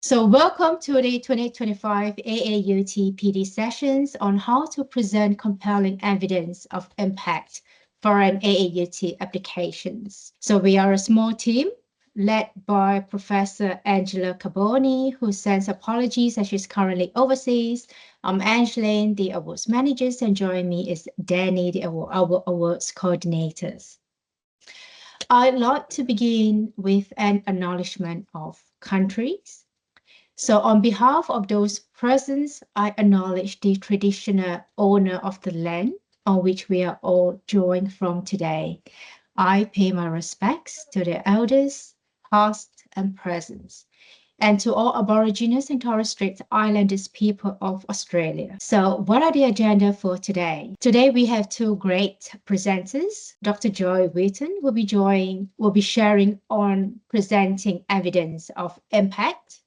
So welcome to the 2025 AAUT PD sessions on how to present compelling evidence of impact for an AAUT applications. So we are a small team led by Professor Angela Carboni, who sends apologies as she's currently overseas. I'm Angeline, the awards managers, and joining me is Danny, our awards coordinators. I'd like to begin with an acknowledgement of countries. So on behalf of those present, I acknowledge the traditional owner of the land on which we are all joined from today. I pay my respects to the elders, past and present, and to all Aborigines and Torres Strait Islanders people of Australia. So what are the agenda for today? Today we have two great presenters. Dr. Joy Whitton will be sharing on presenting evidence of impact,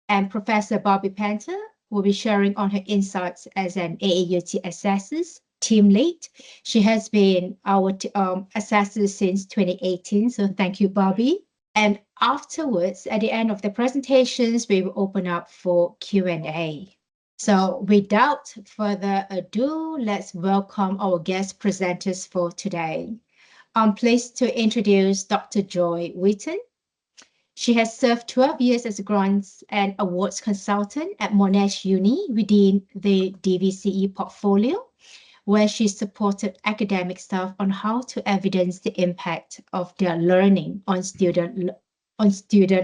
and Professor Barbie Panther will be sharing on her insights as an AAUT Assessor team lead. She has been our assessor since 2018, so thank you, Barbie. And afterwards, at the end of the presentations, we will open up for Q&A. So without further ado, let's welcome our guest presenters for today. I'm pleased to introduce Dr. Joy Whitton. She has served 12 years as a grants and awards consultant at Monash Uni within the DVCE portfolio, where she supported academic staff on how to evidence the impact of their learning on student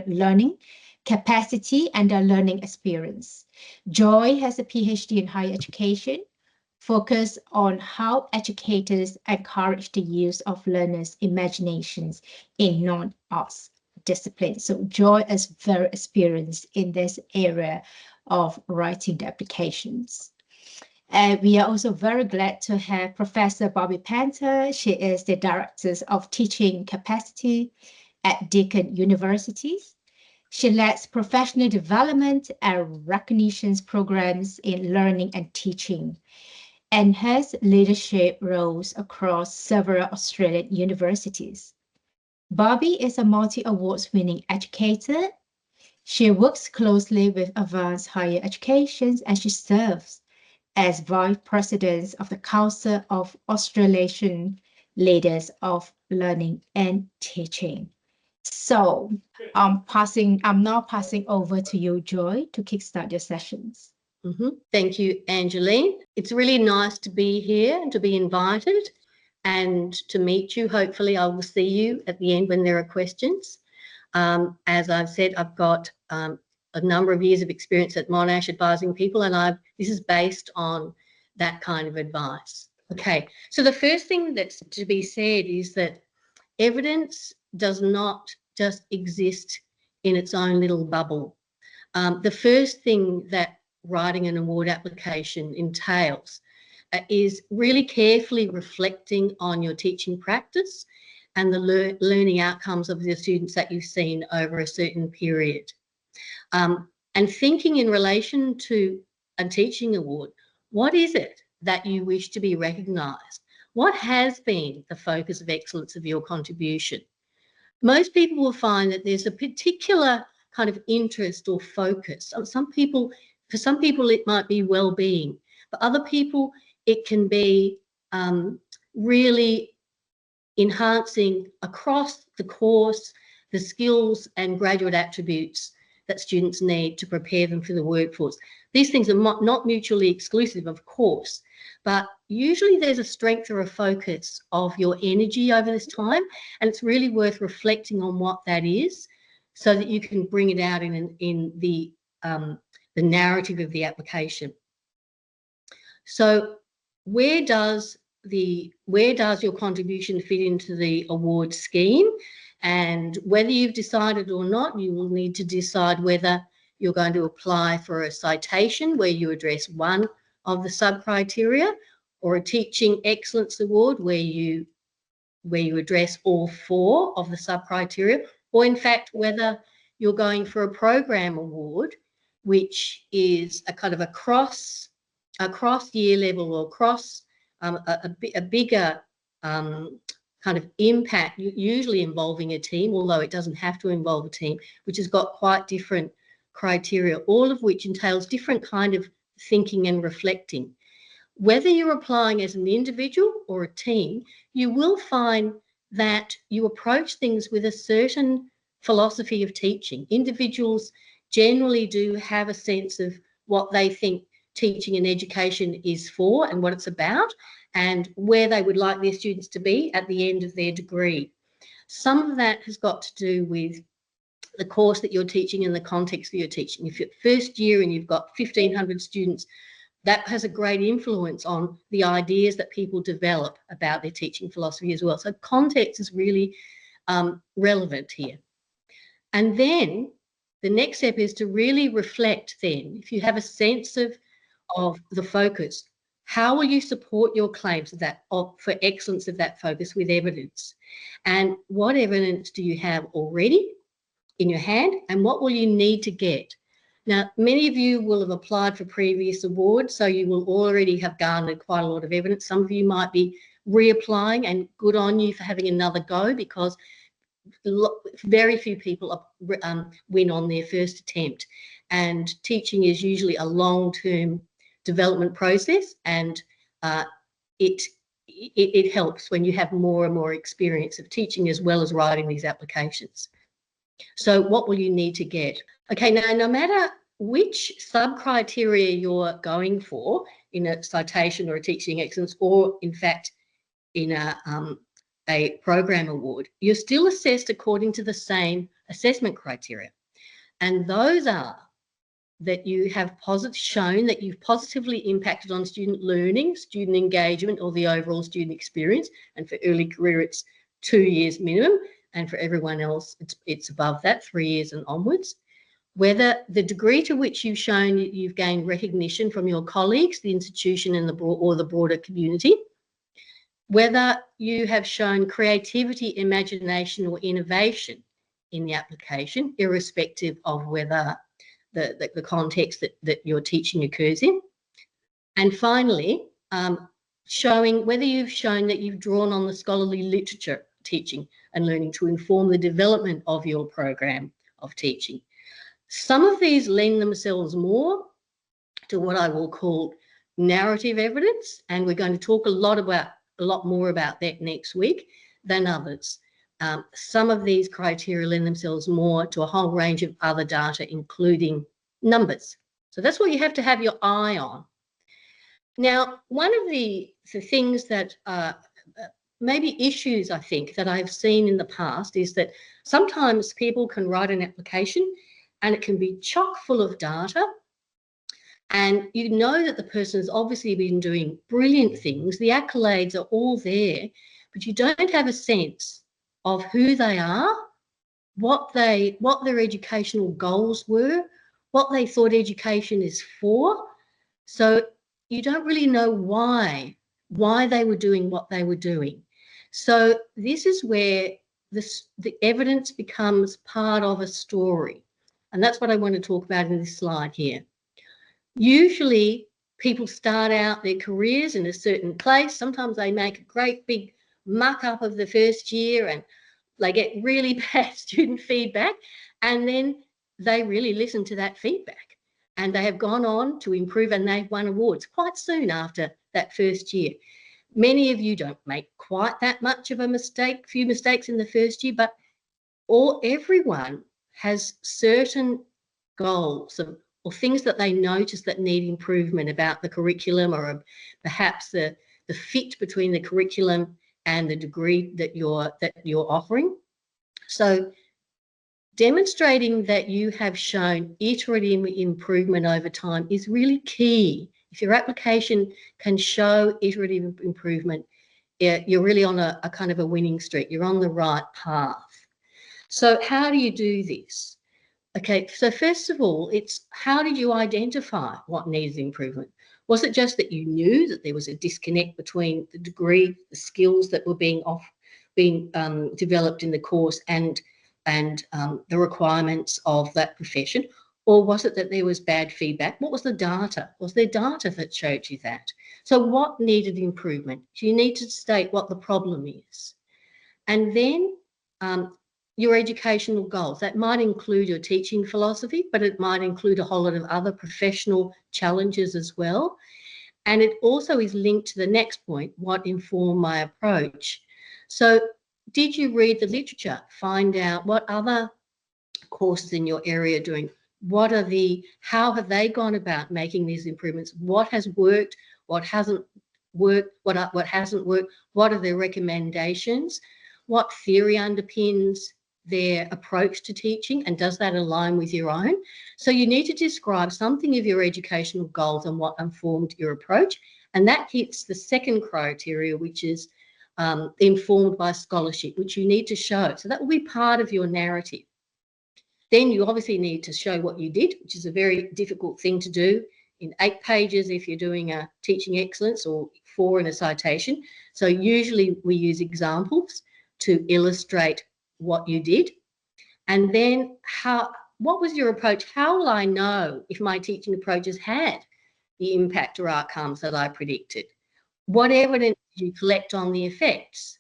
learning capacity and their learning experience. Joy has a PhD in higher education, focused on how educators encourage the use of learners' imaginations in non-arts discipline. So Joy is very experienced in this area of writing the applications. And we are also very glad to have Professor Barbie Panther. She is the Director of Teaching Capacity at Deakin Universities. She leads professional development and recognitions programs in learning and teaching, and has leadership roles across several Australian universities. Barbie is a multi-awards winning educator. She works closely with advanced higher education, and she serves as Vice President of the Council of Australasian Leaders of Learning and Teaching. So I'm now passing over to you, Joy, to kickstart your sessions. Thank you, Angeline. It's really nice to be here and to be invited and to meet you. Hopefully I will see you at the end when there are questions. As I've said, I've got a number of years of experience at Monash advising people, and this is based on that kind of advice. Okay, so the first thing that's to be said is that evidence does not just exist in its own little bubble. The first thing that writing an award application entails is really carefully reflecting on your teaching practice and the learning outcomes of the students that you've seen over a certain period. And thinking in relation to a teaching award, what is it that you wish to be recognised? What has been the focus of excellence of your contribution? Most people will find that there's a particular kind of interest or focus. For some people, it might be well-being. For other people, it can be really enhancing across the course the skills and graduate attributes that students need to prepare them for the workforce. These things are not mutually exclusive, of course, but usually there's a strength or a focus of your energy over this time, and it's really worth reflecting on what that is so that you can bring it out in the narrative of the application. So where does your contribution fit into the award scheme? And whether you've decided or not, you will need to decide whether you're going to apply for a citation where you address one of the sub-criteria, or a teaching excellence award where you address all four of the sub-criteria, or in fact whether you're going for a program award, which is a kind of a cross year level or cross a bigger kind of impact, usually involving a team, although it doesn't have to involve a team, which has got quite different criteria, all of which entails different kind of thinking and reflecting. Whether you're applying as an individual or a team, you will find that you approach things with a certain philosophy of teaching. Individuals generally do have a sense of what they think teaching and education is for and what it's about, and where they would like their students to be at the end of their degree. Some of that has got to do with the course that you're teaching and the context that you're teaching. If you're first year and you've got 1,500 students, that has a great influence on the ideas that people develop about their teaching philosophy as well. So context is really relevant here. And then the next step is to really reflect then. If you have a sense of the focus, how will you support your claims of that, for excellence of that focus with evidence? And what evidence do you have already in your hand, and what will you need to get? Now, many of you will have applied for previous awards, so you will already have garnered quite a lot of evidence. Some of you might be reapplying, and good on you for having another go, because very few people win on their first attempt. And teaching is usually a long-term development process, and it helps when you have more and more experience of teaching as well as writing these applications. So what will you need to get? Okay, now no matter which sub-criteria you're going for in a citation or a teaching excellence, or in fact in a program award, you're still assessed according to the same assessment criteria. And those are that you have shown that you've positively impacted on student learning, student engagement, or the overall student experience. And for early career, it's 2 years minimum. And for everyone else, it's above that, 3 years and onwards. Whether the degree to which you've shown you've gained recognition from your colleagues, the institution, and or the broader community. Whether you have shown creativity, imagination, or innovation in the application, irrespective of whether the context that your teaching occurs in. And finally, showing whether you've shown that you've drawn on the scholarly literature teaching and learning to inform the development of your program of teaching. Some of these lend themselves more to what I will call narrative evidence, and we're going to talk a lot more about that next week than others. Some of these criteria lend themselves more to a whole range of other data, including numbers. So that's what you have to have your eye on. Now, one of the things that maybe issues, I think, that I've seen in the past is that sometimes people can write an application and it can be chock full of data, and you know that the person has obviously been doing brilliant things, the accolades are all there, but you don't have a sense of who they are, what their educational goals were, what they thought education is for. So you don't really know why they were doing what they were doing. So this is where the evidence becomes part of a story. And that's what I want to talk about in this slide here. Usually people start out their careers in a certain place. Sometimes they make a great big muck up of the first year and they get really bad student feedback, and then they really listen to that feedback and they have gone on to improve, and they've won awards quite soon after that first year. Many of you don't make quite that much of a few mistakes in the first year, but everyone has certain goals or things that they notice that need improvement about the curriculum, or perhaps the fit between the curriculum and the degree that you're offering. So demonstrating that you have shown iterative improvement over time is really key. If your application can show iterative improvement, you're really on a kind of a winning streak. You're on the right path. So how do you do this? Okay, so first of all, it's how did you identify what needed improvement? Was it just that you knew that there was a disconnect between the degree, the skills that were being developed in the course and the requirements of that profession? Or was it that there was bad feedback? What was the data? Was there data that showed you that? So what needed improvement? You need to state what the problem is. And then your educational goals. That might include your teaching philosophy, but it might include a whole lot of other professional challenges as well. And it also is linked to the next point, what informed my approach. So did you read the literature? Find out what other courses in your area are doing. How have they gone about making these improvements? What has worked? What hasn't worked? What hasn't worked? What are their recommendations? What theory underpins their approach to teaching, and does that align with your own? So you need to describe something of your educational goals and what informed your approach, and that hits the second criteria, which is informed by scholarship, which you need to show. So that will be part of your narrative. Then you obviously need to show what you did, which is a very difficult thing to do in 8 pages if you're doing a teaching excellence, or 4 in a citation. So usually we use examples to illustrate what you did. And then what was your approach? How will I know if my teaching approaches had the impact or outcomes that I predicted? What evidence did you collect on the effects?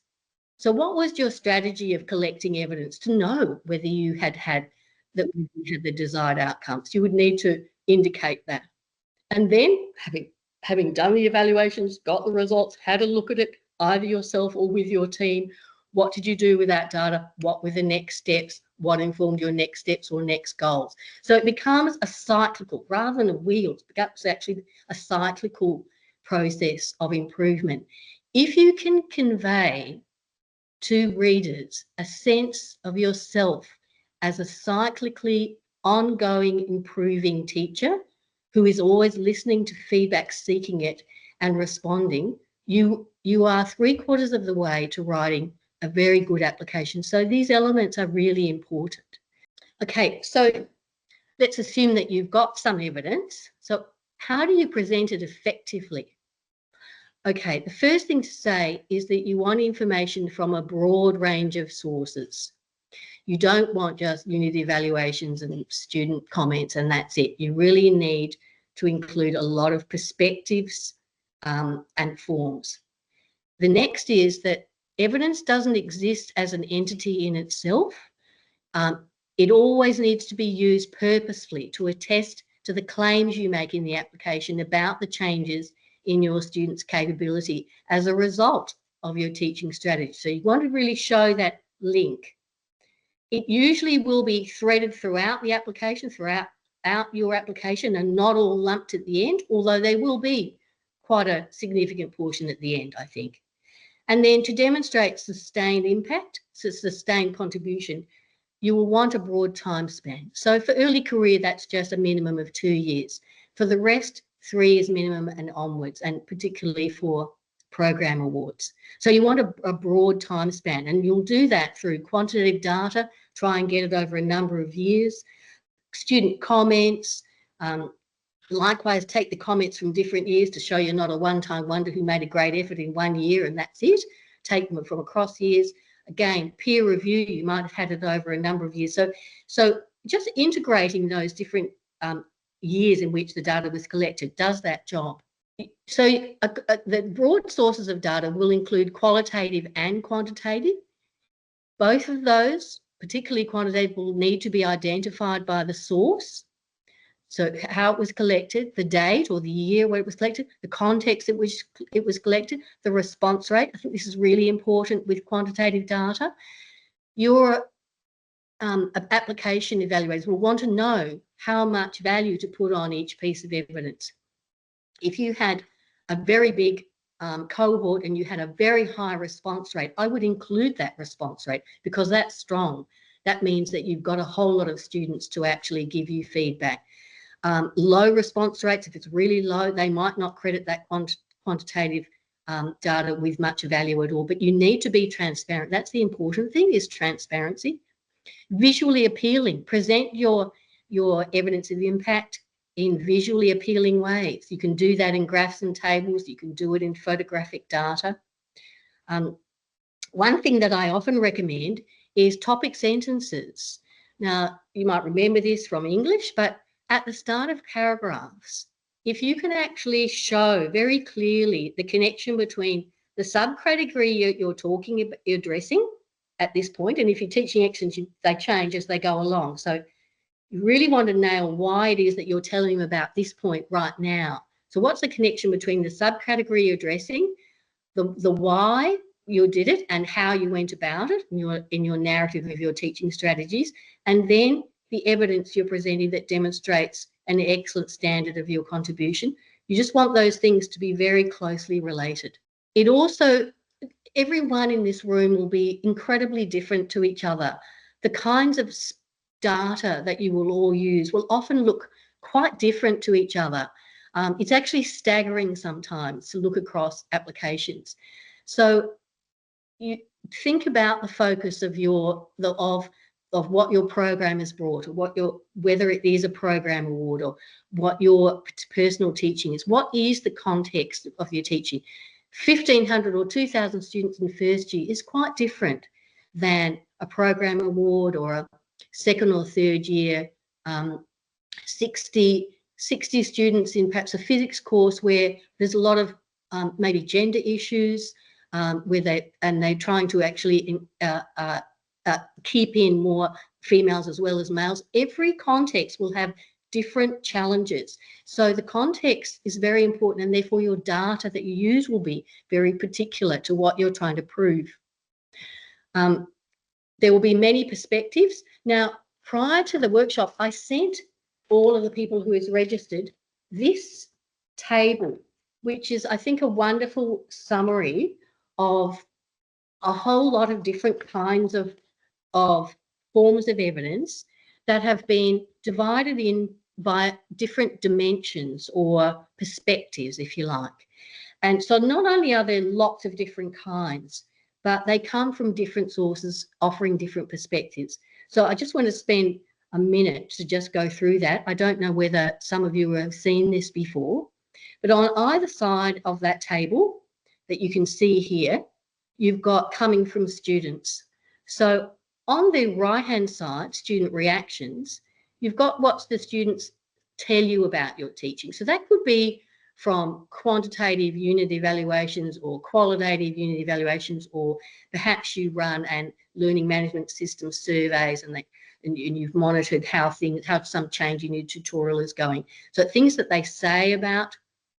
So what was your strategy of collecting evidence to know whether you had the desired outcomes? You would need to indicate that. And then having done the evaluations, got the results, had a look at it, either yourself or with your team, what did you do with that data? What were the next steps? What informed your next steps or next goals? So it becomes a cyclical, rather than a wheel, it becomes actually a cyclical process of improvement. If you can convey to readers a sense of yourself as a cyclically ongoing improving teacher who is always listening to feedback, seeking it and responding, you are 3/4 of the way to writing a very good application. So these elements are really important. Okay, so let's assume that you've got some evidence. So how do you present it effectively? Okay, the first thing to say is that you want information from a broad range of sources. You don't want just unit evaluations and student comments and that's it. You really need to include a lot of perspectives and forms. The next is that evidence doesn't exist as an entity in itself. It always needs to be used purposefully to attest to the claims you make in the application about the changes in your students' capability as a result of your teaching strategy. So you want to really show that link. It usually will be threaded throughout the application, throughout your application, and not all lumped at the end, although there will be quite a significant portion at the end, I think. And then to demonstrate sustained impact, so sustained contribution, you will want a broad time span. So for early career, that's just a minimum of 2 years. For the rest, 3 years minimum and onwards, and particularly for program awards. So you want a broad time span, and you'll do that through quantitative data, try and get it over a number of years, student comments, likewise take the comments from different years to show you're not a one-time wonder who made a great effort in 1 year and that's it. Take them from across years. Again, peer review, you might have had it over a number of years. So just integrating those different years in which the data was collected does that job. So the broad sources of data will include qualitative and quantitative. Both of those, particularly quantitative, will need to be identified by the source. So how it was collected, the date or the year where it was collected, the context in which it was collected, the response rate. I think this is really important with quantitative data. Your application evaluators will want to know how much value to put on each piece of evidence. If you had a very big cohort and you had a very high response rate, I would include that response rate because that's strong. That means that you've got a whole lot of students to actually give you feedback. Low response rates, if it's really low, they might not credit that quantitative data with much value at all, but you need to be transparent. That's the important thing, is transparency. Visually appealing, present your evidence of impact in visually appealing ways. You can do that in graphs and tables, you can do it in photographic data. One thing that I often recommend is topic sentences. Now, you might remember this from English, but at the start of paragraphs, if you can actually show very clearly the connection between the subcategory you're addressing at this point. And if you're teaching excellence, they change as they go along. So you really want to nail why it is that you're telling them about this point right now. So what's the connection between the subcategory you're addressing, the why you did it and how you went about it in your narrative of your teaching strategies, and then the evidence you're presenting that demonstrates an excellent standard of your contribution. You just want those things to be very closely related. It also, everyone in this room will be incredibly different to each other. The kinds of data that you will all use will often look quite different to each other. It's actually staggering sometimes to look across applications. So you think about the focus of what your program has brought, or whether it is a program award, or what your personal teaching is. What is the context of your teaching? 1,500 or 2,000 students in first year is quite different than a program award or a second or third year 60 students in perhaps a physics course where there's a lot of maybe gender issues, where they're trying to actually keep in more females as well as males. Every context will have different challenges. So the context is very important, and therefore your data that you use will be very particular to what you're trying to prove. There will be many perspectives. Now, prior to the workshop, I sent all of the people who is registered this table, which is, I think, a wonderful summary of a whole lot of different kinds of forms of evidence that have been divided in by different dimensions or perspectives, if you like. And so not only are there lots of different kinds, but they come from different sources offering different perspectives. So I just want to spend a minute to just go through that. I don't know whether some of you have seen this before, but on either side of that table that you can see here, you've got coming from students. So on the right-hand side, student reactions, you've got what the students tell you about your teaching. So that could be from quantitative unit evaluations or qualitative unit evaluations, or perhaps you run and learning management system surveys and you've monitored how some change in your tutorial is going. So things that they say about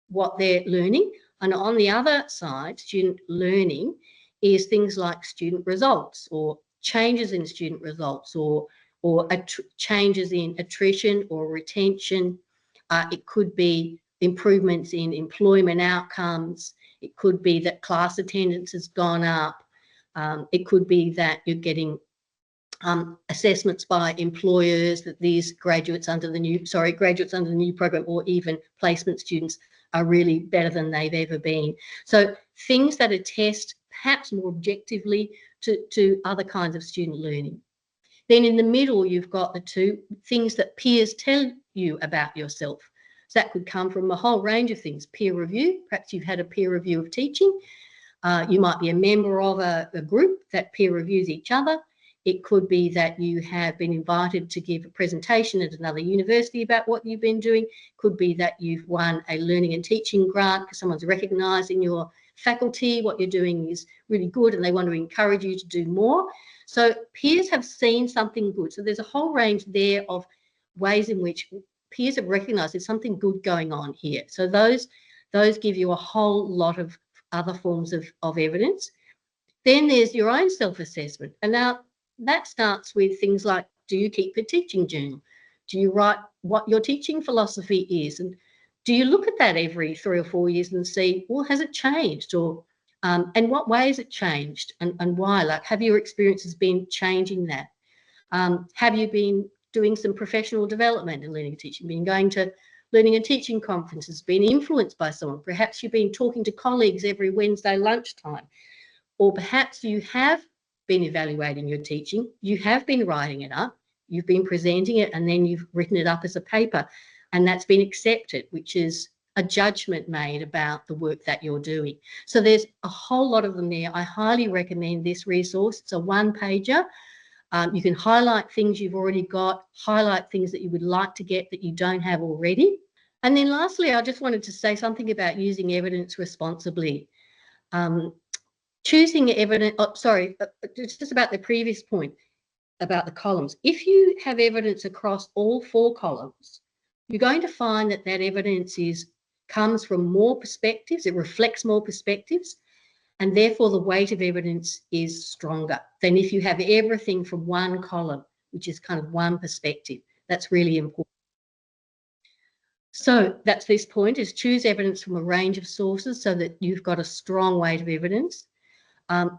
what they're learning. And on the other side, student learning is things like student results, or changes in student results, or changes in attrition or retention. It could be improvements in employment outcomes. It could be that class attendance has gone up. It could be that you're getting assessments by employers that these graduates under the new program, or even placement students, are really better than they've ever been. So things that attest perhaps more objectively to other kinds of student learning. Then in the middle, you've got the two things that peers tell you about yourself. So that could come from a whole range of things. Peer review, perhaps you've had a peer review of teaching. You might be a member of a group that peer reviews each other. It could be that you have been invited to give a presentation at another university about what you've been doing. It could be that you've won a learning and teaching grant because someone's recognised in your faculty what you're doing is really good and they want to encourage you to do more. So peers have seen something good. So there's a whole range there of ways in which peers have recognised there's something good going on here. So those give you a whole lot of other forms of evidence. Then there's your own self-assessment. And now that starts with things like, do you keep a teaching journal? Do you write what your teaching philosophy is? And do you look at that every 3 or 4 years and see, well, has it changed? Or and what way has it changed and why? Like, have your experiences been changing that? Have you been doing some professional development in learning and teaching, been going to learning and teaching conferences, been influenced by someone? Perhaps you've been talking to colleagues every Wednesday lunchtime, or perhaps you have been evaluating your teaching, you have been writing it up, you've been presenting it, and then you've written it up as a paper, and that's been accepted, which is a judgment made about the work that you're doing. So there's a whole lot of them there. I highly recommend this resource. It's a one-pager. You can highlight things you've already got, highlight things that you would like to get that you don't have already. And then lastly, I just wanted to say something about using evidence responsibly. choosing evidence, just about the previous point about the columns. If you have evidence across all 4 columns, you're going to find that that evidence comes from more perspectives, it reflects more perspectives, and therefore the weight of evidence is stronger than if you have everything from one column, which is kind of one perspective. That's really important. So that's this point, is choose evidence from a range of sources so that you've got a strong weight of evidence.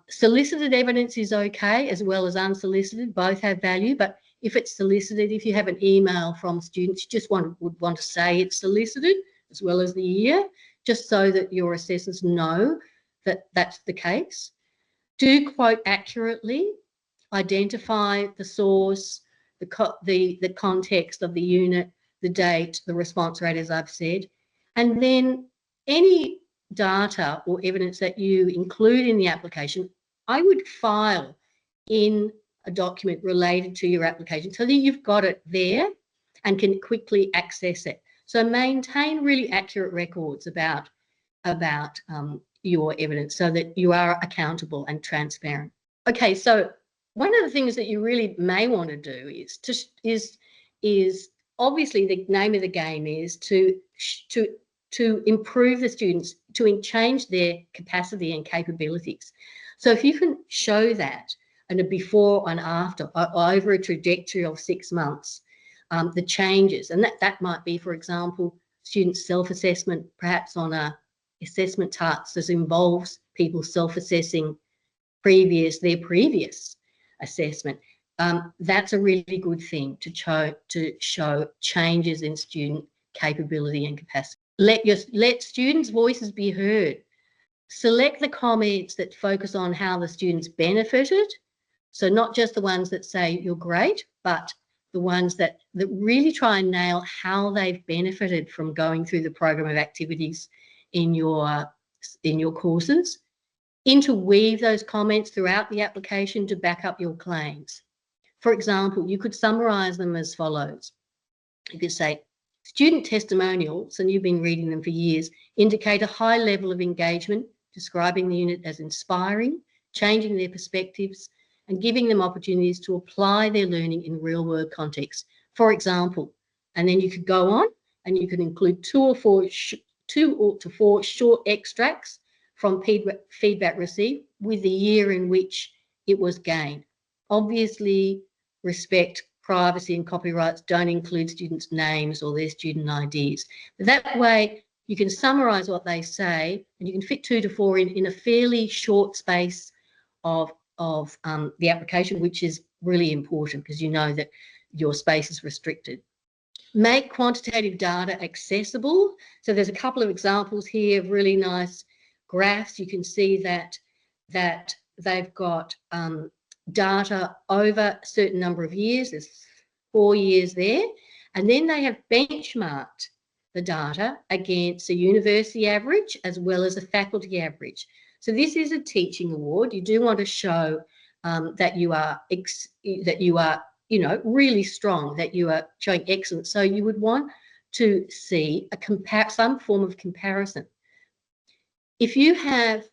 Solicited evidence is okay, as well as unsolicited, both have value, but if it's solicited, if you have an email from students, you just would want to say it's solicited as well as the year, just so that your assessors know that that's the case. Do quote accurately, identify the source, the context of the unit, the date, the response rate, as I've said, and then any data or evidence that you include in the application, I would file in a document related to your application so that you've got it there and can quickly access it. So maintain really accurate records about your evidence so that you are accountable and transparent. Okay, so one of the things that you really may want to do is obviously the name of the game is to improve the students, to change their capacity and capabilities. So if you can show that and a before and after over a trajectory of 6 months, the changes, and that might be, for example, student self-assessment, perhaps on a assessment task that involves people self-assessing their previous assessment. That's a really good thing to show changes in student capability and capacity. Let students' voices be heard. Select the comments that focus on how the students benefited. So not just the ones that say you're great, but the ones that really try and nail how they've benefited from going through the program of activities in your courses. Interweave those comments throughout the application to back up your claims. For example, you could summarise them as follows. You could say, student testimonials, and you've been reading them for years, indicate a high level of engagement, describing the unit as inspiring, changing their perspectives, and giving them opportunities to apply their learning in real-world contexts. For example, and then you could go on and you could include 2 to 4 short extracts from feedback received with the year in which it was gained. Obviously, respect privacy and copyrights, don't include students' names or their student IDs. But that way, you can summarise what they say and you can fit 2 to 4 in a fairly short space of the application, which is really important because you know that your space is restricted. Make quantitative data accessible. So there's a couple of examples here of really nice graphs. You can see that they've got data over a certain number of years. There's 4 years there. And then they have benchmarked the data against a university average as well as a faculty average. So this is a teaching award. You do want to show that you are really strong, that you are showing excellence. So you would want to see some form of comparison. If you have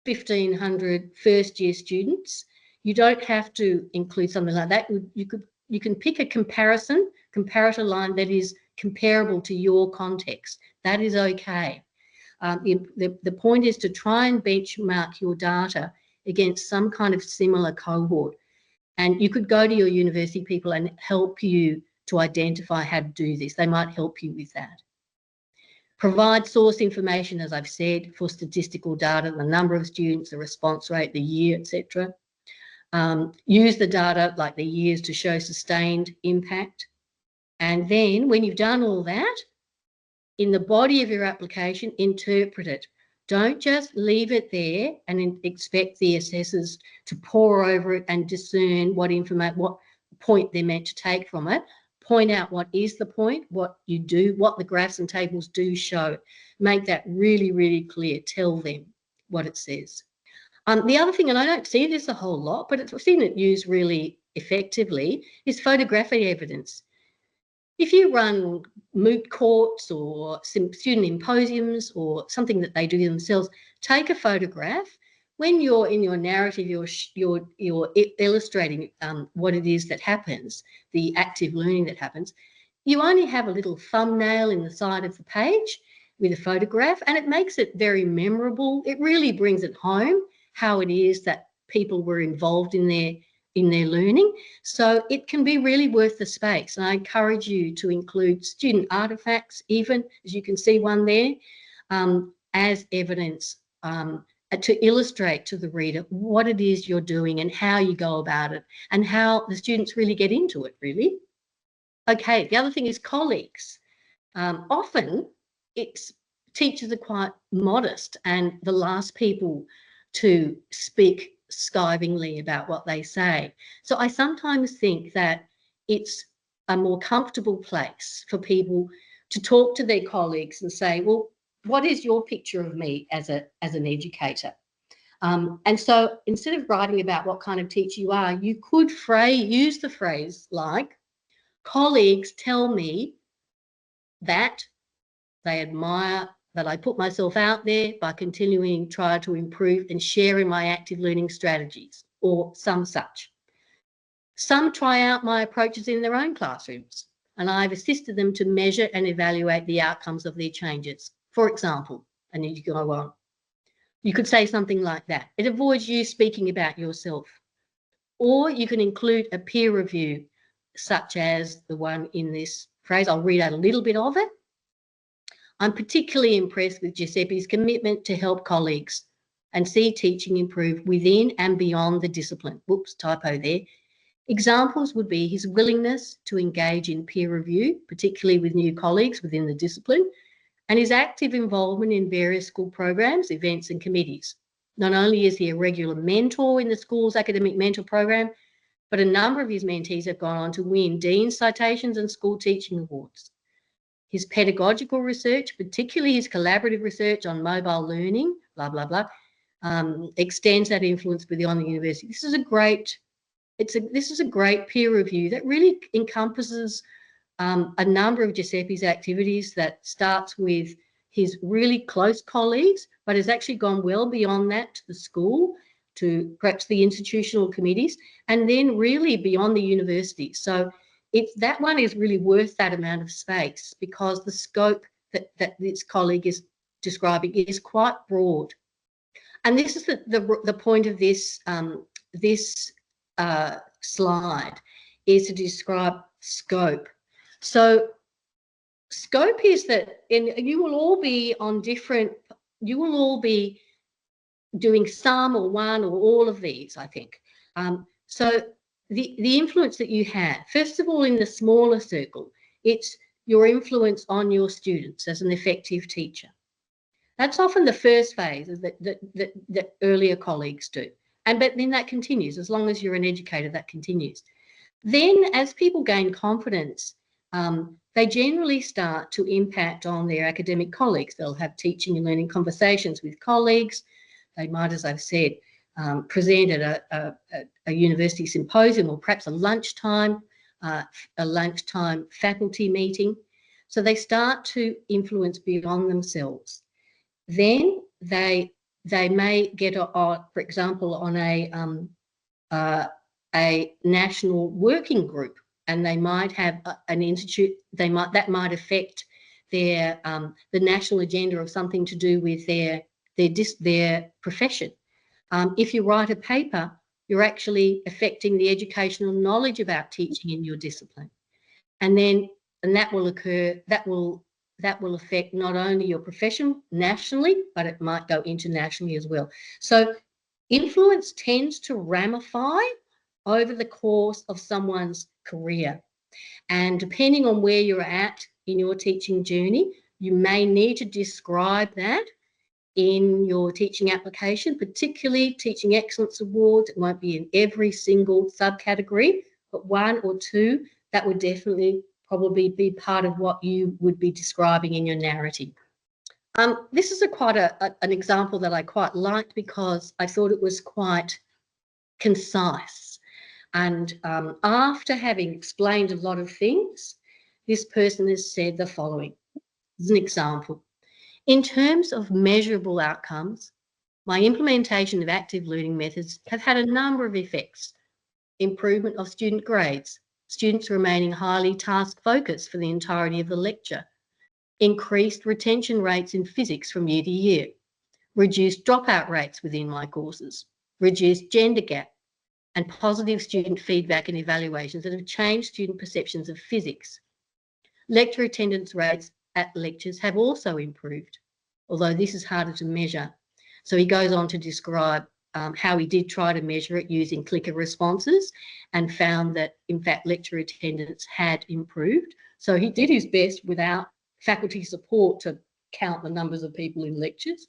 1,500 first-year students, you don't have to include something like that. You can pick a comparator line that is comparable to your context. That is okay. The point is to try and benchmark your data against some kind of similar cohort. And you could go to your university people and help you to identify how to do this. They might help you with that. Provide source information, as I've said, for statistical data, the number of students, the response rate, the year, etc. Use the data, like the years, to show sustained impact. And then when you've done all that, in the body of your application, interpret it. Don't just leave it there and expect the assessors to pore over it and discern what point they're meant to take from it. Point out what is the point, what you do, what the graphs and tables do show. Make that really, really clear. Tell them what it says. The other thing, and I don't see this a whole lot, but I've seen it used really effectively, is photographic evidence. If you run moot courts or some student symposiums or something that they do themselves, take a photograph when you're in your narrative, you're illustrating what it is that happens, the active learning that happens. You only have a little thumbnail in the side of the page with a photograph, and it makes it very memorable. It really brings it home how it is that people were involved in their learning. So it can be really worth the space. And I encourage you to include student artifacts, even, as you can see one there, as evidence to illustrate to the reader what it is you're doing and how you go about it and how the students really get into it, really. Okay, the other thing is colleagues. Often teachers are quite modest and the last people to speak skivingly about what they say. So I sometimes think that it's a more comfortable place for people to talk to their colleagues and say, well, what is your picture of me as an educator? And so instead of writing about what kind of teacher you are, you could use the phrase like, colleagues tell me that they admire that I put myself out there by continuing to try to improve and share in my active learning strategies, or some such. Some try out my approaches in their own classrooms, and I've assisted them to measure and evaluate the outcomes of their changes. For example, and you go on. You could say something like that. It avoids you speaking about yourself. Or you can include a peer review, such as the one in this phrase. I'll read out a little bit of it. I'm particularly impressed with Giuseppe's commitment to help colleagues and see teaching improve within and beyond the discipline. Whoops, typo there. Examples would be his willingness to engage in peer review, particularly with new colleagues within the discipline, and his active involvement in various school programs, events and committees. Not only is he a regular mentor in the school's academic mentor program, but a number of his mentees have gone on to win Dean's Citations and School Teaching Awards. His pedagogical research, particularly his collaborative research on mobile learning, blah, blah, blah, extends that influence beyond the university. This is a great peer review that really encompasses a number of Giuseppe's activities that starts with his really close colleagues, but has actually gone well beyond that to the school, to perhaps the institutional committees, and then really beyond the university. So that one is really worth that amount of space because the scope that this colleague is describing is quite broad. And this is the point of this slide, is to describe scope. So scope is that you will all be doing some or one or all of these, I think. So the influence that you have, first of all, in the smaller circle, it's your influence on your students as an effective teacher. That's often the first phase that earlier colleagues do. But then that continues. As long as you're an educator, that continues. Then as people gain confidence, they generally start to impact on their academic colleagues. They'll have teaching and learning conversations with colleagues. They might, as I've said, present at a university symposium or perhaps a lunchtime faculty meeting. So they start to influence beyond themselves. Then they may get, for example, on a national working group, and they might have an institute. That might affect their the national agenda of something to do with their profession. If you write a paper, you're actually affecting the educational knowledge about teaching in your discipline, and that will occur. That will affect not only your profession nationally, but it might go internationally as well. So influence tends to ramify over the course of someone's career. And depending on where you're at in your teaching journey, you may need to describe that in your teaching application, particularly Teaching Excellence Awards. It won't be in every single subcategory, but one or two that would definitely probably be part of what you would be describing in your narrative. This is quite an example that I quite liked because I thought it was quite concise. And after having explained a lot of things, this person has said the following. As an example, in terms of measurable outcomes, My implementation of active learning methods have had a number of effects. Improvement of student grades, students remaining highly task-focused for the entirety of the lecture, increased retention rates in physics from year to year, reduced dropout rates within my courses, reduced gender gap, and positive student feedback and evaluations that have changed student perceptions of physics. Lecture attendance rates at lectures have also improved, although this is harder to measure. So he goes on to describe how he did try to measure it using clicker responses and found that, in fact, lecture attendance had improved. So he did his best without faculty support to count the numbers of people in lectures,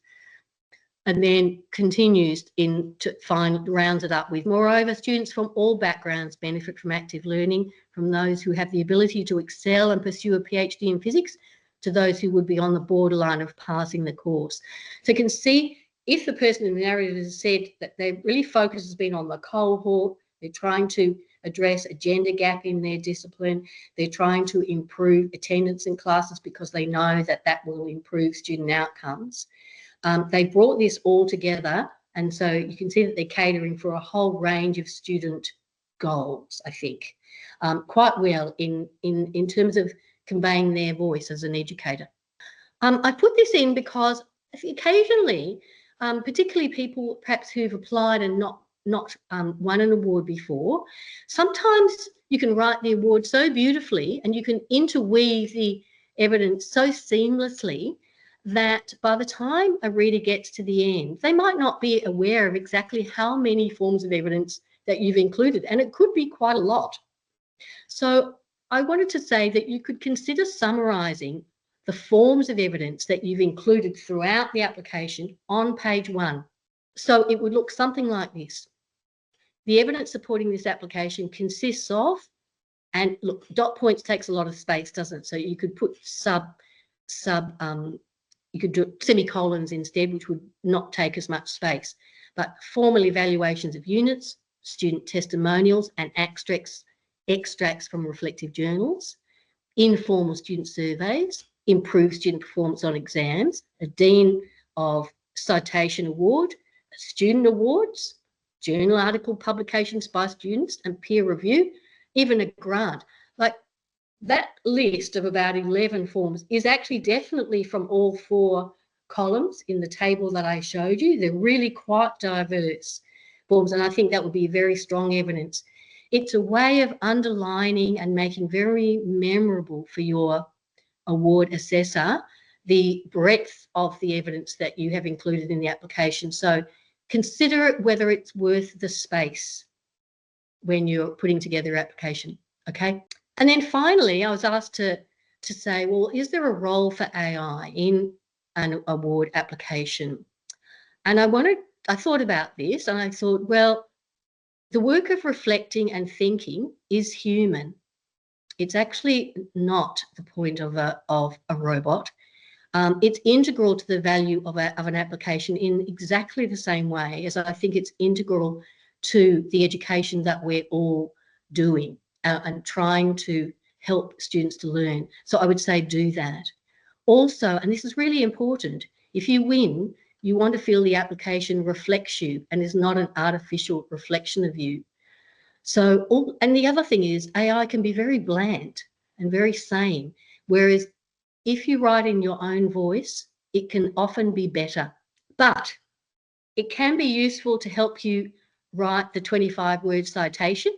and then continues rounds it up with, moreover, students from all backgrounds benefit from active learning, from those who have the ability to excel and pursue a PhD in physics to those who would be on the borderline of passing the course. So you can see, if the person in the narrative has said that their really focus has been on the cohort, they're trying to address a gender gap in their discipline, they're trying to improve attendance in classes because they know that that will improve student outcomes. They brought this all together, and so you can see that they're catering for a whole range of student goals, I think, quite well in terms of conveying their voice as an educator. I put this in because occasionally, particularly people perhaps who've applied and not won an award before, sometimes you can write the award so beautifully and you can interweave the evidence so seamlessly that by the time a reader gets to the end, they might not be aware of exactly how many forms of evidence that you've included, and it could be quite a lot. So I wanted to say that you could consider summarising the forms of evidence that you've included throughout the application on page 1. So it would look something like this. The evidence supporting this application consists of, and look, dot points takes a lot of space, doesn't it? So you could put you could do semicolons instead, which would not take as much space. But formal evaluations of units, student testimonials and extracts from reflective journals, informal student surveys, improved student performance on exams, a Dean of Citation Award, student awards, journal article publications by students and peer review, even a grant. Like, that list of about 11 forms is actually definitely from all 4 columns in the table that I showed you. They're really quite diverse forms, and I think that would be very strong evidence. It's a way of underlining and making very memorable for your award assessor the breadth of the evidence that you have included in the application. So consider it whether it's worth the space when you're putting together your application, okay? And then finally, I was asked to say, well, is there a role for AI in an award application? And I thought about this and I thought, well, the work of reflecting and thinking is human. It's actually not the point of a robot. It's integral to the value of an application in exactly the same way as I think it's integral to the education that we're all doing and trying to help students to learn. So I would say do that. Also, and this is really important, if you win, you want to feel the application reflects you and is not an artificial reflection of you. So, and the other thing is AI can be very bland and very sane, whereas if you write in your own voice, it can often be better. But it can be useful to help you write the 25-word citation,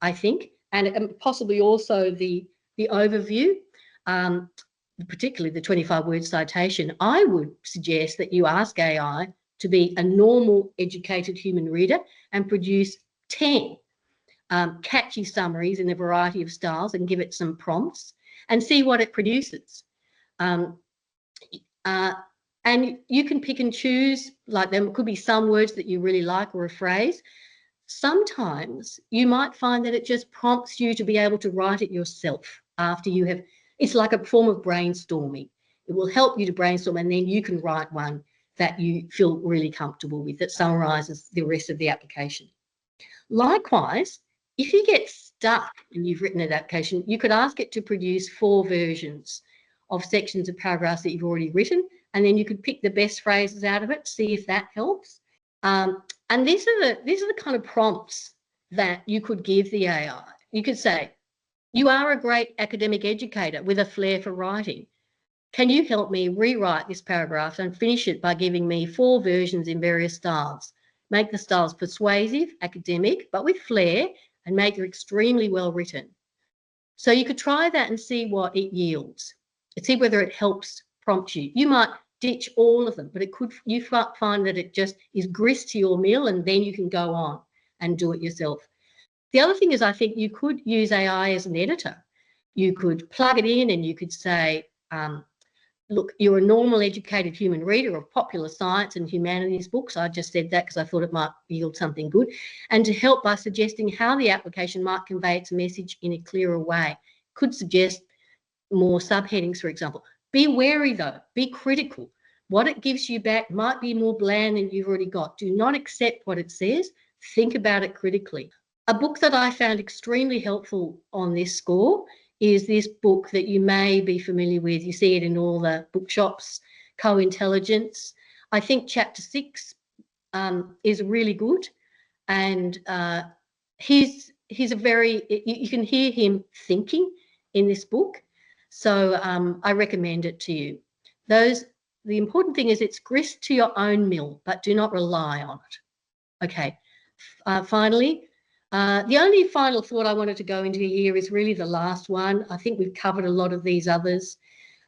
I think, and possibly also the overview, particularly the 25-word citation. I would suggest that you ask AI to be a normal, educated human reader and produce 10 catchy summaries in a variety of styles and give it some prompts and see what it produces. And you can pick and choose, like there could be some words that you really like or a phrase. Sometimes you might find that it just prompts you to be able to write it yourself after you have, it's like a form of brainstorming. It will help you to brainstorm and then you can write one that you feel really comfortable with that summarises the rest of the application. Likewise, if you get stuck and you've written an application, you could ask it to produce 4 versions of sections of paragraphs that you've already written, and then you could pick the best phrases out of it, see if that helps. And these are the kind of prompts that you could give the AI. You could say, you are a great academic educator with a flair for writing. Can you help me rewrite this paragraph and finish it by giving me 4 versions in various styles? Make the styles persuasive, academic, but with flair, and make them extremely well written. So you could try that and see what it yields. See whether it helps prompt you. You might ditch all of them, but you find that it just is grist to your mill, and then you can go on and do it yourself. The other thing is, I think you could use AI as an editor. You could plug it in and you could say, look, you're a normal educated human reader of popular science and humanities books. I just said that because I thought it might yield something good. And to help by suggesting how the application might convey its message in a clearer way. Could suggest more subheadings, for example. Be wary though, be critical. What it gives you back might be more bland than you've already got. Do not accept what it says. Think about it critically. A book that I found extremely helpful on this score is this book that you may be familiar with. You see it in all the bookshops, Co-Intelligence. I think chapter 6 is really good. And he's a very, you can hear him thinking in this book. So I recommend it to you. The important thing is it's grist to your own mill, but do not rely on it. Okay. Finally, the only final thought I wanted to go into here is really the last one. I think we've covered a lot of these others.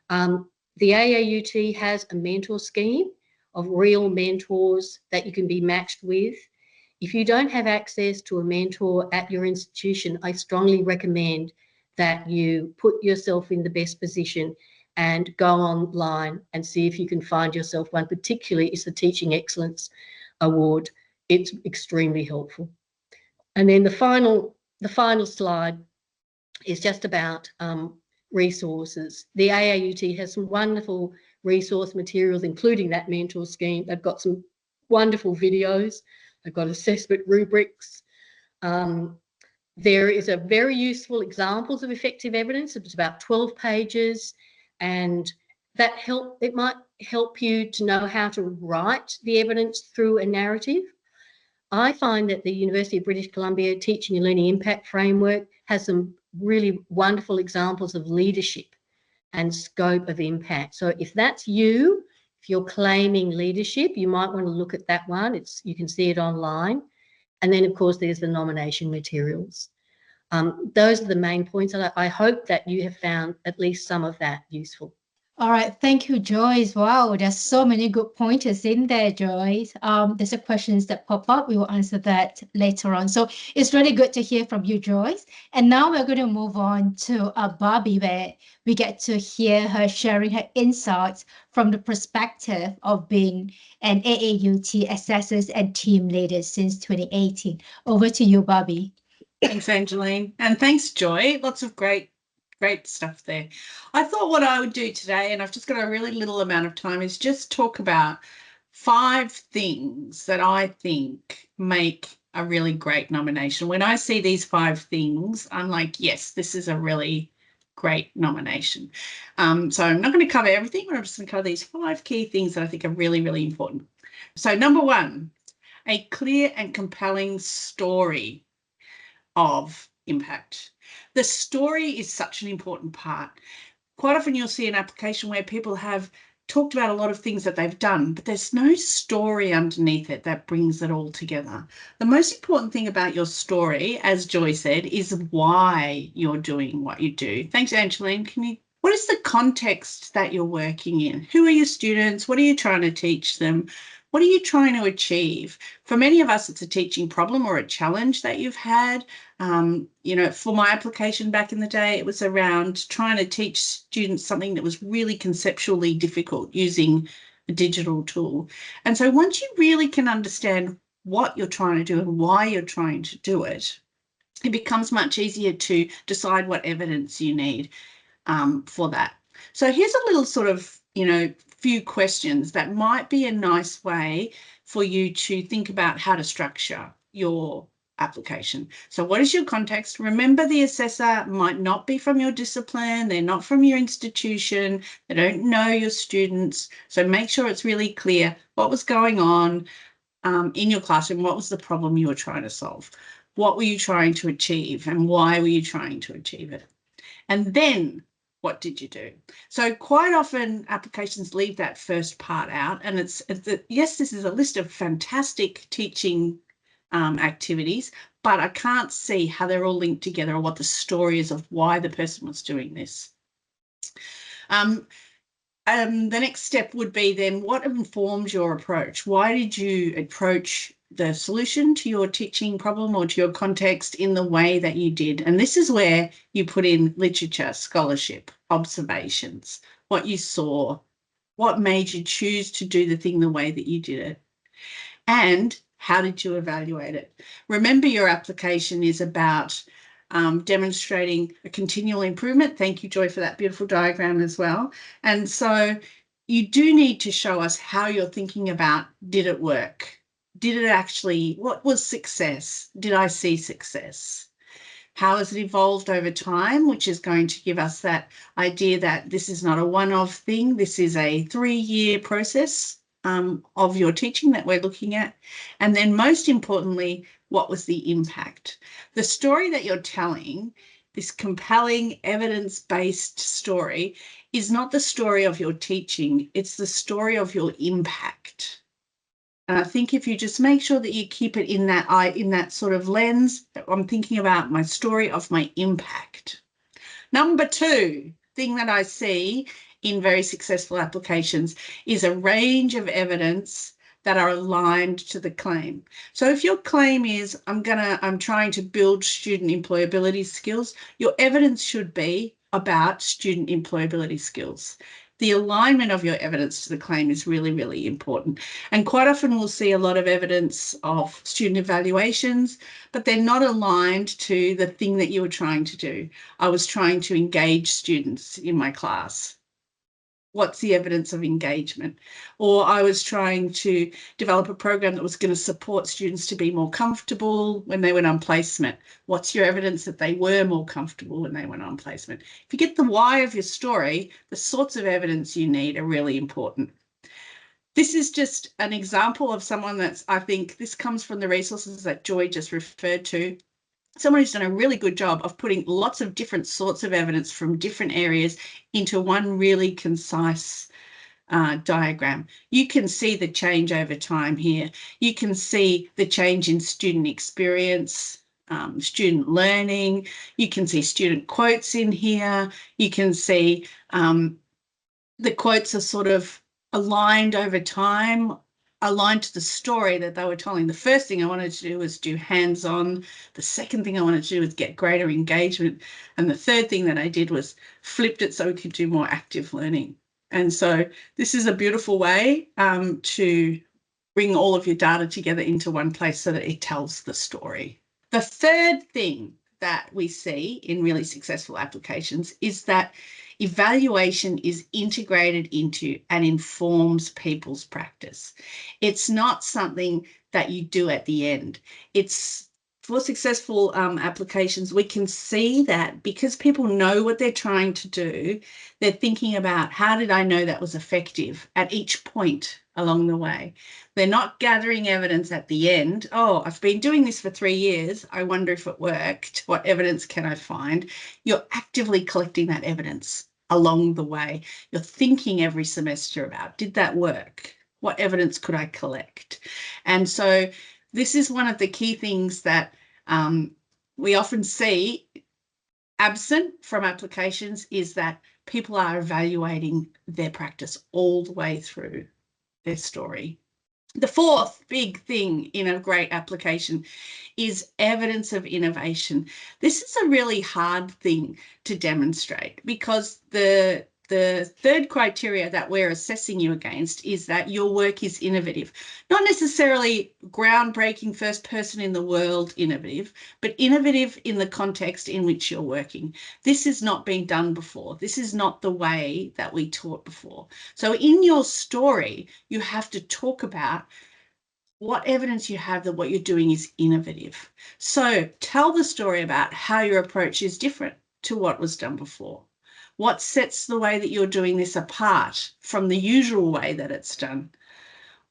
The AAUT has a mentor scheme of real mentors that you can be matched with. If you don't have access to a mentor at your institution, I strongly recommend that you put yourself in the best position and go online and see if you can find yourself one. Particularly is the Teaching Excellence Award. It's extremely helpful. And then the final slide is just about resources. The AAUT has some wonderful resource materials, including that mentor scheme. They've got some wonderful videos. They've got assessment rubrics. There is a very useful examples of effective evidence. It's about 12 pages, and it might help you to know how to write the evidence through a narrative. I find that the University of British Columbia Teaching and Learning Impact Framework has some really wonderful examples of leadership and scope of impact. So if that's you, if you're claiming leadership, you might want to look at that one. You can see it online. And then, of course, there's the nomination materials. Those are the main points. And I hope that you have found at least some of that useful. All right, thank you, Joyce. Wow, there's so many good pointers in there, Joyce. There's a questions that pop up. We will answer that later on. So it's really good to hear from you, Joyce. And now we're going to move on to Barbie, where we get to hear her sharing her insights from the perspective of being an AAUT assessors and team leaders since 2018. Over to you, Barbie. Thanks, Angeline. And thanks, Joy. Lots of great stuff there. I thought what I would do today, and I've just got a really little amount of time, is just talk about 5 things that I think make a really great nomination. When I see these 5 things, I'm like, yes, this is a really great nomination. So I'm not going to cover everything, but I'm just going to cover these 5 key things that I think are really, really important. So number 1, a clear and compelling story of impact. The story is such an important part. Quite often you'll see an application where people have talked about a lot of things that they've done, but there's no story underneath it that brings it all together. The most important thing about your story, as Joy said, is why you're doing what you do. Thanks, Angeline. What is the context that you're working in? Who are your students? What are you trying to teach them? What are you trying to achieve? For many of us, it's a teaching problem or a challenge that you've had. For my application back in the day, it was around trying to teach students something that was really conceptually difficult using a digital tool. And so once you really can understand what you're trying to do and why you're trying to do it, it becomes much easier to decide what evidence you need for that. So here's a little sort of, few questions that might be a nice way for you to think about how to structure your application. So what is your context? Remember, the assessor might not be from your discipline. They're not from your institution. They don't know your students. So make sure it's really clear what was going on, in your classroom, what was the problem you were trying to solve? What were you trying to achieve, and why were you trying to achieve it? And then what did you do? So quite often applications leave that first part out, and yes, this is a list of fantastic teaching activities, but I can't see how they're all linked together or what the story is of why the person was doing this. The next step would be then, what informs your approach? Why did you approach the solution to your teaching problem or to your context in the way that you did? And this is where you put in literature, scholarship, observations, what you saw, what made you choose to do the thing the way that you did it, and how did you evaluate it? Remember, your application is about demonstrating a continual improvement. Thank you, Joy, for that beautiful diagram as well. And so you do need to show us how you're thinking about, did it work? Did it actually, what was success? Did I see success? How has it evolved over time, which is going to give us that idea that this is not a one-off thing. This is a 3-year process of your teaching that we're looking at. And then most importantly, what was the impact? The story that you're telling, this compelling evidence-based story, is not the story of your teaching, it's the story of your impact. And I think if you just make sure that you keep it in that sort of lens, I'm thinking about my story of my impact. Number 2 thing that I see in very successful applications is a range of evidence that are aligned to the claim. So if your claim is, I'm trying to build student employability skills, your evidence should be about student employability skills. The alignment of your evidence to the claim is really, really important. And quite often we'll see a lot of evidence of student evaluations, but they're not aligned to the thing that you were trying to do. I was trying to engage students in my class. What's the evidence of engagement? Or I was trying to develop a program that was going to support students to be more comfortable when they went on placement. What's your evidence that they were more comfortable when they went on placement? If you get the why of your story, the sorts of evidence you need are really important. This is just an example of someone I think this comes from the resources that Joy just referred to. Someone who's done a really good job of putting lots of different sorts of evidence from different areas into one really concise diagram. You can see the change over time here. You can see the change in student experience, student learning. You can see student quotes in here. You can see the quotes are sort of aligned over time, aligned to the story that they were telling. The first thing I wanted to do was do hands-on. The second thing I wanted to do was get greater engagement. And the third thing that I did was flipped it so we could do more active learning. And so this is a beautiful way to bring all of your data together into one place so that it tells the story. The third thing that we see in really successful applications is that evaluation is integrated into and informs people's practice. It's not something that you do at the end. It's for successful applications, we can see that because people know what they're trying to do, they're thinking about, how did I know that was effective at each point along the way? They're not gathering evidence at the end. Oh, I've been doing this for 3 years. I wonder if it worked. What evidence can I find? You're actively collecting that evidence along the way. You're thinking every semester about, did that work? What evidence could I collect? And so this is one of the key things that we often see absent from applications, is that people are evaluating their practice all the way through their story. The fourth big thing in a great application is evidence of innovation. This is a really hard thing to demonstrate because the third criteria that we're assessing you against is that your work is innovative. Not necessarily groundbreaking, first person in the world innovative, but innovative in the context in which you're working. This has not been done before. This is not the way that we taught before. So in your story, you have to talk about what evidence you have that what you're doing is innovative. So tell the story about how your approach is different to what was done before. What sets the way that you're doing this apart from the usual way that it's done?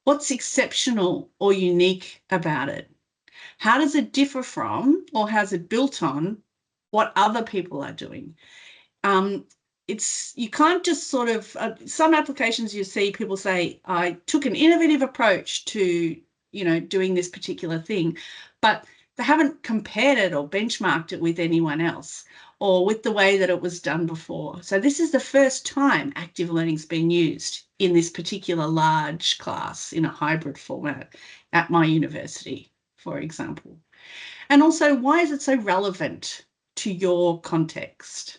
What's exceptional or unique about it? How does it differ from, or how's it built on, what other people are doing? You can't just sort of, some applications you see people say, I took an innovative approach to, doing this particular thing, but they haven't compared it or benchmarked it with anyone else or with the way that it was done before. So this is the first time active learning's been used in this particular large class in a hybrid format at my university, for example. And also, why is it so relevant to your context?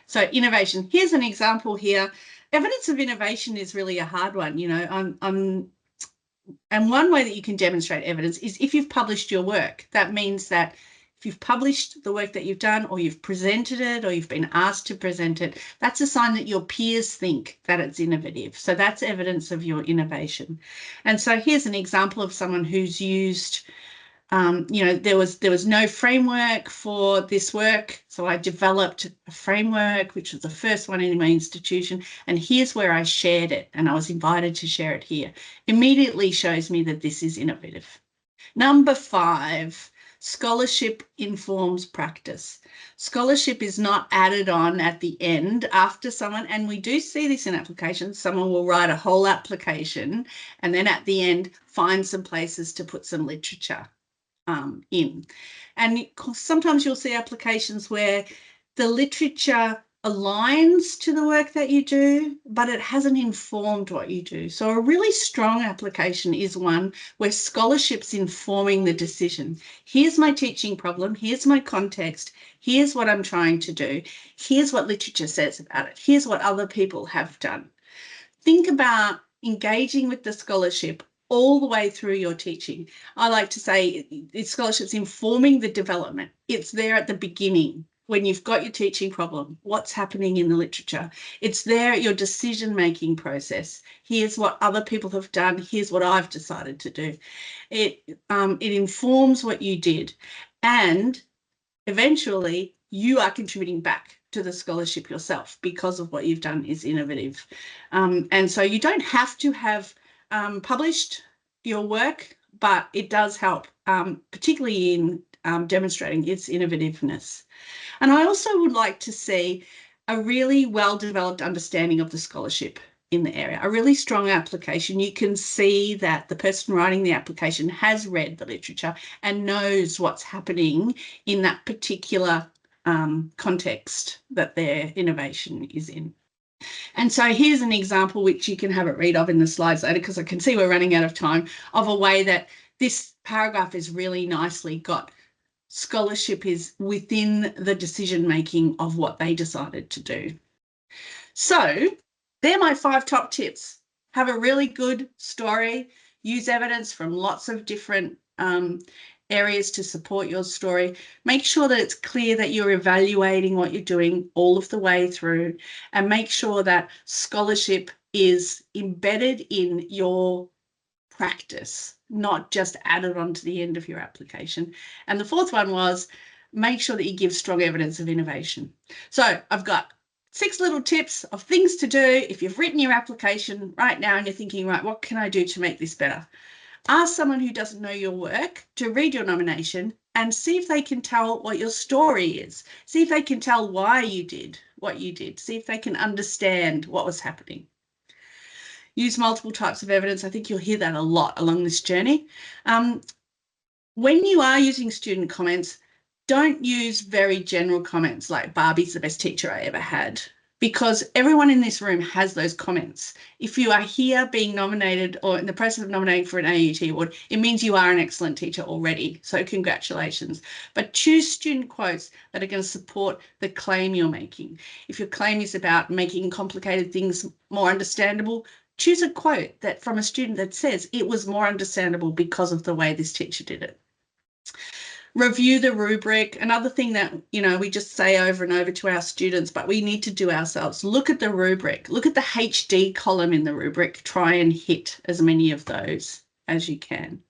So innovation, here's an example here. Evidence of innovation is really a hard one, and one way that you can demonstrate evidence is if you've published your work. That means that if you've published the work that you've done, or you've presented it, or you've been asked to present it, that's a sign that your peers think that it's innovative. So that's evidence of your innovation. And so here's an example of someone who's used there was no framework for this work. So I developed a framework, which was the first one in my institution. And here's where I shared it. And I was invited to share it here. Immediately shows me that this is innovative. Number 5, scholarship informs practice. Scholarship is not added on at the end after someone, and we do see this in applications. Someone will write a whole application and then at the end find some places to put some literature in. And sometimes you'll see applications where the literature aligns to the work that you do, but it hasn't informed what you do. So a really strong application is one where scholarship's informing the decision. Here's my teaching problem. Here's my context. Here's what I'm trying to do. Here's what literature says about it. Here's what other people have done. Think about engaging with the scholarship all the way through your teaching. I like to say scholarship's informing the development. It's there at the beginning when you've got your teaching problem. What's happening in the literature? It's there at your decision-making process. Here's what other people have done. Here's what I've decided to do. It informs what you did. And eventually you are contributing back to the scholarship yourself because of what you've done is innovative. And so you don't have to have published your work, but it does help, particularly in demonstrating its innovativeness. And I also would like to see a really well-developed understanding of the scholarship in the area, a really strong application. You can see that the person writing the application has read the literature and knows what's happening in that particular context that their innovation is in. And so here's an example, which you can have a read of in the slides later, because I can see we're running out of time, of a way that this paragraph is really nicely got scholarship is within the decision-making of what they decided to do. So they're my 5 top tips. Have a really good story, use evidence from lots of different areas to support your story. Make sure that it's clear that you're evaluating what you're doing all of the way through, and make sure that scholarship is embedded in your practice, not just added on to the end of your application. And the 4th one was make sure that you give strong evidence of innovation. So I've got 6 little tips of things to do if you've written your application right now and you're thinking, right, what can I do to make this better? Ask someone who doesn't know your work to read your nomination and see if they can tell what your story is. See if they can tell why you did what you did. See if they can understand what was happening. Use multiple types of evidence. I think you'll hear that a lot along this journey. When you are using student comments, don't use very general comments like Barbie's the best teacher I ever had, because everyone in this room has those comments. If you are here being nominated or in the process of nominating for an AAUT award, it means you are an excellent teacher already. So congratulations. But choose student quotes that are going to support the claim you're making. If your claim is about making complicated things more understandable, choose a quote that from a student that says it was more understandable because of the way this teacher did it. Review the rubric. Another thing that, we just say over and over to our students, but we need to do ourselves. Look at the rubric. Look at the HD column in the rubric. Try and hit as many of those as you can.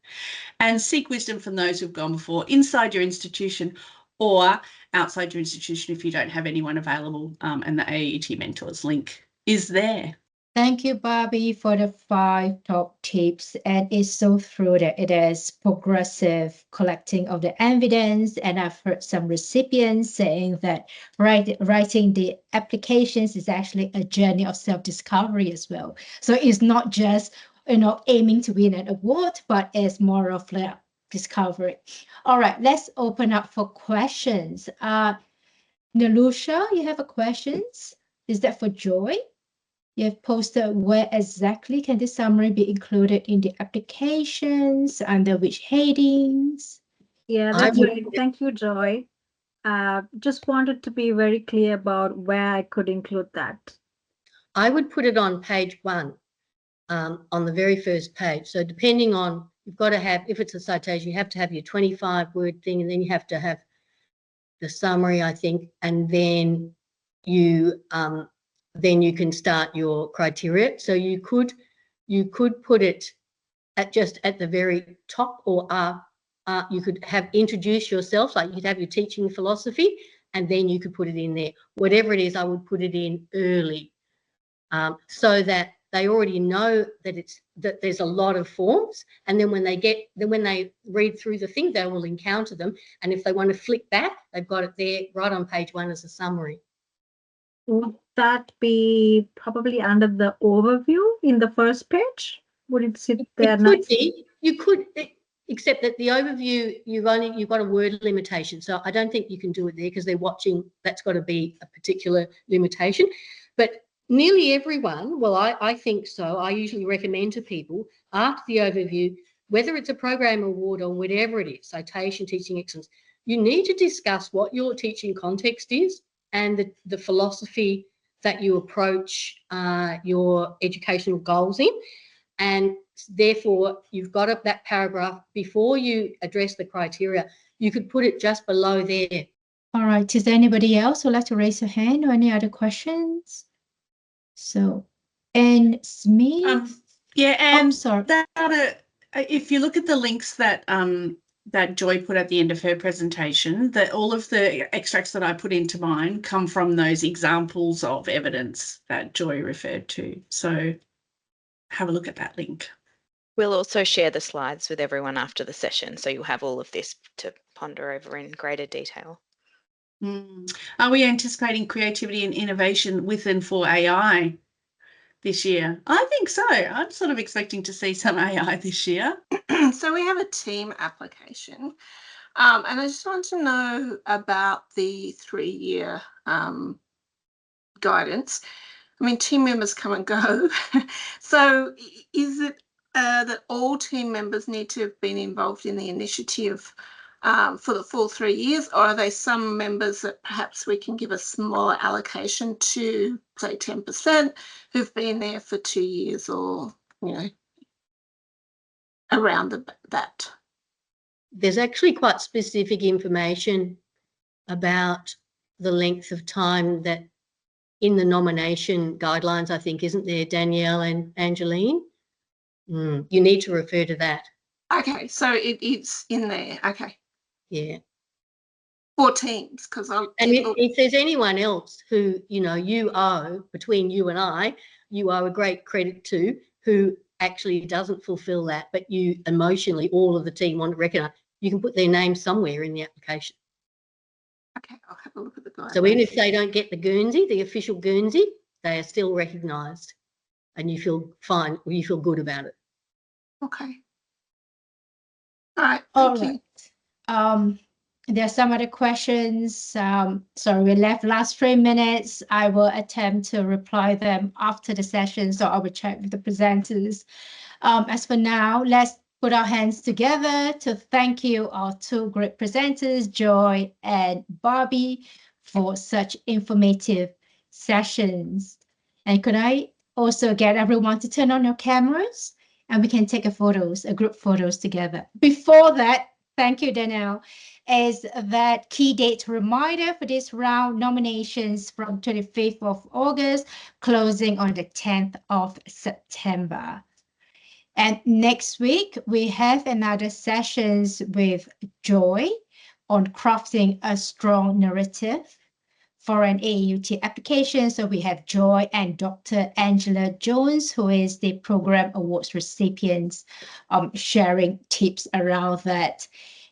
And seek wisdom from those who've gone before inside your institution or outside your institution if you don't have anyone available, and the AAUT Mentors link is there. Thank you, Barbie, for the 5 top tips. And it's so true that it is progressive collecting of the evidence. And I've heard some recipients saying that writing the applications is actually a journey of self-discovery as well. So it's not just, aiming to win an award, but it's more of like discovery. All right, let's open up for questions. Nalusha, you have a questions? Is that for Joy? You have posted where exactly can this summary be included in the applications, under which headings? Yeah, I that's would- right. Thank you, Joy. Just wanted to be very clear about where I could include that. I would put it on page 1, on the very first page. So depending on, you've got to have, if it's a citation, you have to have your 25-word thing, and then you have to have the summary, I think, and then you can start your criteria. So you could put it at the very top, or you could have introduce yourself, like you could have your teaching philosophy, and then you could put it in there. Whatever it is, I would put it in early, so that they already know that there's a lot of forms, and then when they read through the thing, they will encounter them, and if they want to flick back, they've got it there right on page 1 as a summary. Would that be probably under the overview in the first page? Would it sit there? It could be. You could, except that the overview, you've got a word limitation, so I don't think you can do it there because they're watching. That's got to be a particular limitation. But nearly everyone, well, I think so. I usually recommend to people, after the overview, whether it's a program award or whatever it is, citation, teaching excellence, you need to discuss what your teaching context is and the philosophy that you approach your educational goals in. And therefore, you've got that paragraph before you address the criteria. You could put it just below there. All right, is there anybody else who'd like to raise a hand or any other questions? So, Anne Smith. Yeah, and sorry. If you look at the links that that Joy put at the end of her presentation, that all of the extracts that I put into mine come from those examples of evidence that Joy referred to. So have a look at that link. We'll also share the slides with everyone after the session, so you'll have all of this to ponder over in greater detail. Are we anticipating creativity and innovation with and for AI this year? I think so. I'm sort of expecting to see some AI this year. So we have a team application, and I just want to know about the 3-year guidance. I mean, team members come and go. So is it that all team members need to have been involved in the initiative for the full 3 years, or are there some members that perhaps we can give a smaller allocation to, say 10%, who've been there for 2 years, or, around that? There's actually quite specific information about the length of time that in the nomination guidelines, I think, isn't there, Danielle and Angeline? You need to refer to that. Okay, so it's in there. Okay. Yeah. For teams, because and if there's anyone else who, you owe, between you and I, you owe a great credit to, who actually doesn't fulfill that, but you emotionally, all of the team want to recognise, you can put their name somewhere in the application. Okay, I'll have a look at the guide. So even if they don't get the Guernsey, the official Guernsey, they are still recognised, and you feel fine, or you feel good about it. Okay. All right. Thank you. There are some other questions. Sorry, we left last 3 minutes. I will attempt to reply them after the session, so I will check with the presenters. As for now, let's put our hands together to thank you, our 2 great presenters, Joy and Barbie, for such informative sessions. And could I also get everyone to turn on your cameras, and we can take a group photos together. Before that, thank you, Danielle, is that key date reminder for this round: nominations from 25th of August, closing on the 10th of September. And next week, we have another sessions with Joy on crafting a strong narrative for an AAUT application. So we have Joy and Dr. Angela Jones, who is the program awards recipients, sharing tips around that.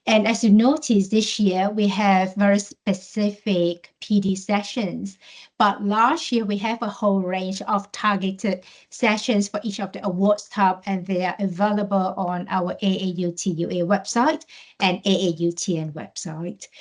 And as you notice, this year we have very specific PD sessions, but last year we have a whole range of targeted sessions for each of the awards tab, and they are available on our AAUT UA website and AAUTN website.